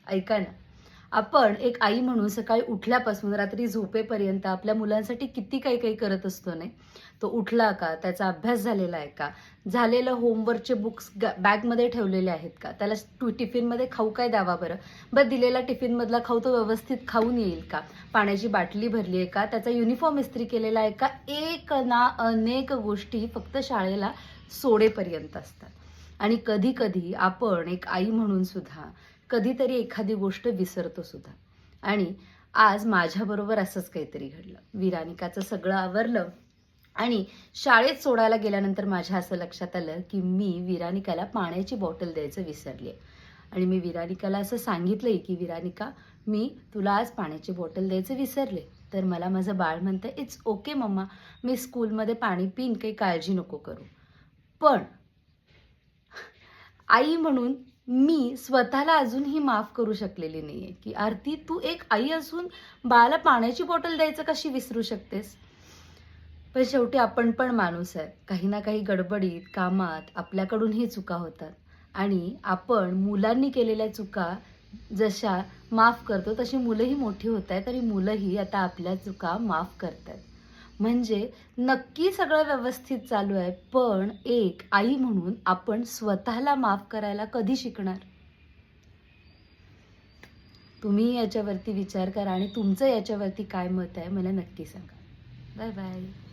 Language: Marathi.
ऐका ना, आपण एक आई म्हणून सकाळी उठल्यापासून रात्री झोपेपर्यंत आपल्या मुलांसाठी किती काही काही करत असतो नाही. तो उठला का? त्याचा अभ्यास झालेला आहे का? झालेलं होमवर्कचे बुक्स बॅगमध्ये ठेवलेले आहेत का? त्याला टिफिनमध्ये खाऊ काय द्यावा बरं? बरं दिलेला टिफिनमधला खाऊ तो व्यवस्थित खाऊन येईल का? पाण्याची बाटली भरली आहे का? त्याचा युनिफॉर्म इस्त्री केलेला आहे का? एक ना अनेक गोष्टी फक्त शाळेला सोडेपर्यंत असतात. आणि कधी-कधी आपण एक आई म्हणून सुद्धा कधीतरी एखादी गोष्ट विसरतो सुद्धा. आणि आज माझ्याबरोबर असंच काहीतरी घडलं. विरानिकाचं सगळं आवरलं आणि शाळेत सोडायला गेल्यानंतर माझ्या असं लक्षात आलं, की मी विरानिकाला पाण्याची बॉटल द्यायचं विसरले. आणि मी विरानिकाला असं सांगितलंय, की "विरानिका, मी तुला आज पाण्याची बॉटल द्यायचं विसरले." तर मला माझं बाळ म्हणतं, "इट्स ओके मम्मा, मी स्कूलमध्ये पाणी पिईन, काही काळजी नको करू." पण आई म्हणून मी स्वतःला अजूनही माफ करू शकलेली नाहीये, की आरती तू एक आई असून बाळाला पाण्याची बॉटल द्यायचं कशी विसरू शकतेस? पण शेवटी आपण पण माणूस आहे. काही ना काही गडबडीत, कामात आपल्याकडूनही चुका होतात आणि आपण मुलांनी केलेल्या चुका जशा माफ करतो, तशी मुलंही मोठी होत आहेत आणि मुलंही आता आपल्या चुका माफ करतायत. म्हणजे नक्की सगळं व्यवस्थित चालू आहे, पण एक आई म्हणून आपण स्वतःला माफ करायला कधी शिकणार? तुम्ही याच्यावरती विचार करा आणि तुमचं याच्यावरती काय मत आहे मला नक्की सांगा. Bye bye.